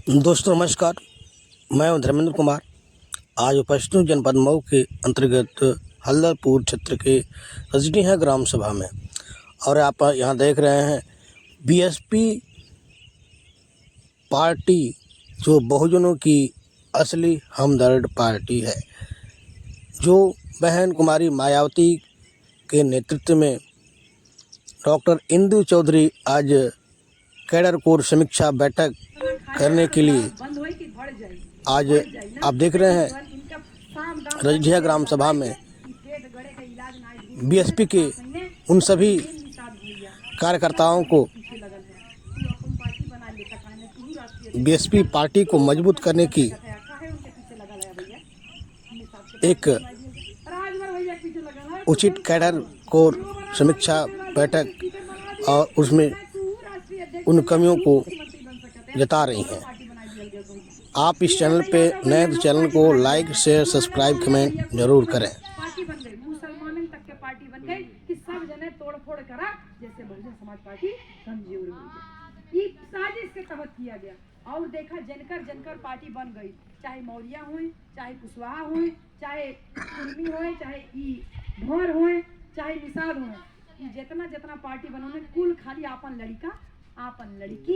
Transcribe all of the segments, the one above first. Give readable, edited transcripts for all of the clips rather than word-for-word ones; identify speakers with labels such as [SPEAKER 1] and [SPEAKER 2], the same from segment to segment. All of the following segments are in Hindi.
[SPEAKER 1] दोस्तों नमस्कार, मैं हूं धर्मेंद्र कुमार। आज उपस्थित हूं जनपद मऊ के अंतर्गत हल्दरपुर क्षेत्र के रजडीहा ग्राम सभा में और आप यहां देख रहे हैं बीएसपी पार्टी जो बहुजनों की असली हमदर्द पार्टी है, जो बहन कुमारी मायावती के नेतृत्व में डॉक्टर इंदु चौधरी आज कैडर कोर समीक्षा बैठक करने के लिए आज आप देख रहे हैं रजडीहा ग्राम सभा में बीएसपी के उन सभी कार्यकर्ताओं को बीएसपी पार्टी को मजबूत करने की एक उचित कैडर कोर समीक्षा बैठक और उसमें उन कमियों को जता रही हैं। आप इस चैनल पे नए तो चैनल को लाइक शेयर सब्सक्राइब कमेंट जरूर करें।
[SPEAKER 2] पार्टी बन गई, मुसलमानों तक के पार्टी बन गई कि सब जने तोड़ फोड़ करा जैसे बहुजन समाज पार्टी कमजोर हो गई। ये साजिश के तहत किया गया और देखा जनकर पार्टी बन गई। चाहे मौर्या हुए, चाहे कुशवाहा हुए, चाहे कुर्मी हुए, चाहे ढोर हुए, चाहे निषाद हुए, जितना पार्टी बनोने कुल खाली आपन लड़का, आपन लड़की,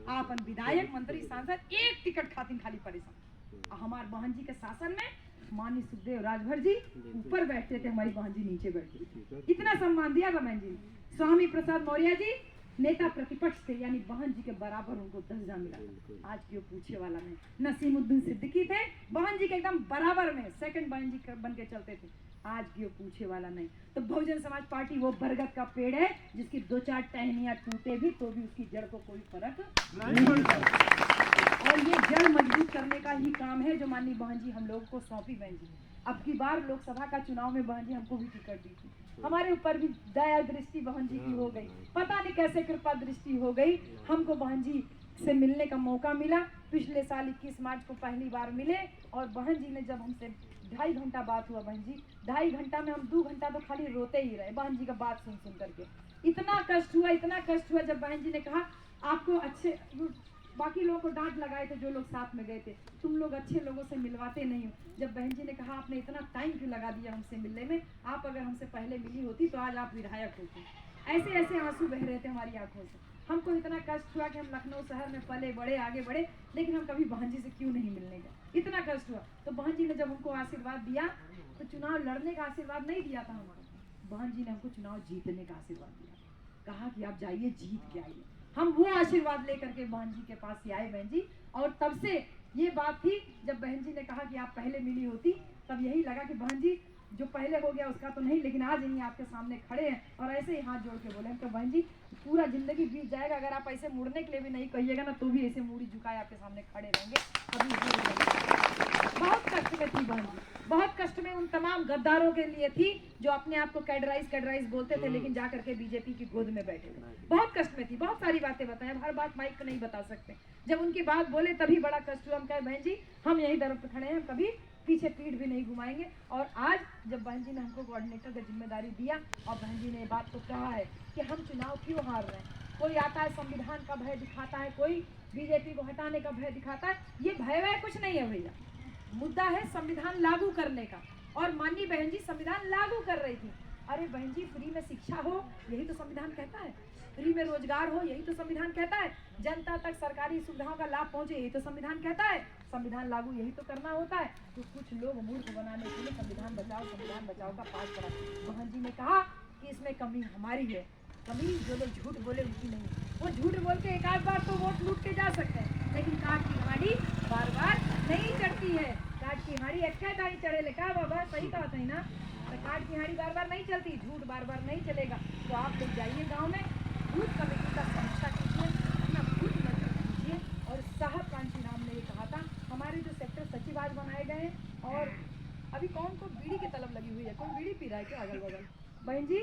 [SPEAKER 2] आपन विधायक मंत्री सांसद एक टिकट खातिर खाली परेशान। हमारे बहन जी के शासन में माननीय सुखदेव राजभर जी ऊपर बैठते थे, हमारी बहन जी नीचे बैठती थी। इतना सम्मान दिया बहन जी ने। स्वामी प्रसाद मौर्य जी नेता प्रतिपक्ष थे, यानी बहन जी के बराबर उनको दर्जा मिला। आज क्यों पूछे वाला नहीं। नसीमुद्दीन सिद्दीकी थे बहन जी के एकदम बराबर में, सेकंड बहन जी बन के चलते थे। आज क्यों पूछे वाला नहीं। तो बहुजन समाज पार्टी वो बरगद का पेड़ है जिसकी दो चार टहनियां टूटे भी तो भी उसकी जड़ को कोई फर्क नहीं पड़ता। और ये जड़ मजबूत करने का ही काम है जो माननीय बहन जी हम लोगों को सौंपी बहन जी। अब की बार लोकसभा का चुनाव में बहन जी हमको भी टिकट दी थी। हमारे ऊपर भी दया दृष्टि बहन जी की हो गई, पता नहीं कैसे कृपा दृष्टि हो गई। हमको बहन जी से मिलने का मौका मिला। पिछले साल 21 मार्च को पहली बार मिले और बहन जी ने जब हमसे 2.5 घंटा बात हुआ बहन जी, 2.5 घंटा में हम 2 घंटा तो खाली रोते ही रहे बहन जी का बात सुन करके। इतना कष्ट हुआ जब बहन जी ने कहा आपको अच्छे, बाकी लोगों को डांट लगाए थे जो लोग साथ में गए थे, तुम लोग अच्छे लोगों से मिलवाते नहीं हो। जब बहन जी ने कहा आपने इतना टाइम क्यों लगा दिया हमसे मिलने में, आप अगर हमसे पहले मिली होती तो आज आप विधायक होती। ऐसे आंसू बह रहे थे हमारी आंखों से। हमको इतना कष्ट हुआ कि हम लखनऊ शहर में पले बड़े आगे बढ़े, लेकिन हम कभी बहन जी से क्यों नहीं मिलने गए। इतना कष्ट हुआ तो बहन जी ने जब हमको आशीर्वाद दिया तो चुनाव लड़ने का आशीर्वाद नहीं दिया था हमारा, बहन जी ने हमको चुनाव जीतने का आशीर्वाद दिया। कहा कि आप जाइए जीत के आइए। हम वो आशीर्वाद लेकर के बहन जी के पास ही आए बहन जी। और तब से ये बात थी जब बहन जी ने कहा कि आप पहले मिली होती, तब यही लगा कि बहन जी जो पहले हो गया उसका तो नहीं, लेकिन आज यही आपके सामने खड़े हैं और ऐसे ही हाथ जोड़ के बोले तो बहन जी पूरा जिंदगी बीत जाएगा, अगर आप ऐसे मुड़ने के लिए भी नहीं कहिएगा ना तो भी ऐसे मूड़ी झुकाए आपके सामने खड़े रहेंगे। बहुत कष्ट में थी बहन जी, बहुत कष्ट में उन तमाम गद्दारों के लिए थी जो अपने आप को कैडराइज बोलते थे, लेकिन जाकर के बीजेपी की गोद में बैठे थे। बहुत कष्ट में थी, बहुत सारी बातें बताएं, हर बात माइक पर नहीं बता सकते। जब उनकी बात बोले तभी बड़ा कष्ट हुआ। हम कहे बहन जी हम यही दर पर खड़े हैं, कभी पीछे पीठ भी नहीं घुमाएंगे। और आज जब बहन जी ने हमको कोऑर्डिनेटर की जिम्मेदारी दिया और बहन जी ने ये बात तो कहा है कि हम चुनाव क्यों हार रहे हैं। कोई आता है संविधान का भय दिखाता है, कोई बीजेपी को हटाने का भय दिखाता है। ये भय कुछ नहीं है भैया, मुद्दा है संविधान लागू करने का। और माननीय बहन जी संविधान लागू कर रही थी। अरे बहन जी फ्री में शिक्षा हो यही तो संविधान कहता है, फ्री में रोजगार हो यही तो संविधान कहता है, जनता तक सरकारी सुविधाओं का लाभ पहुंचे यही तो संविधान कहता है। संविधान लागू यही तो करना होता है। तो कुछ लोग मूर्ख बनाने के लिए संविधान बचाओ का पाठ पढ़ा। बहन जी ने कहा कि इसमें कमी हमारी है, कमी जो लोग झूठ बोले उनकी नहीं। वो झूठ बोल के एक आध बार तो वोट लूट के जा सकते हैं, लेकिन काट की हाड़ी बार बार नहीं चढ़ती है। काट की हाड़ी एक दाई चढ़े लेका बाबा, सही कहा था ना, तो काट की हाड़ी बार बार नहीं चलती, झूठ बार बार नहीं चलेगा। तो आप लोग जाइए गाँव में, बूथ कमेटी का समीक्षा कीजिए, अपना बूथ मजबूत कीजिए। और साहब कांची राम ने ये कहा था, हमारे जो सेक्टर सचिव आज बनाए गए हैं। और अभी कौन को बीड़ी की तलब लगी हुई है, कौन बीड़ी पी रहा है क्या अगल बगल, बहन जी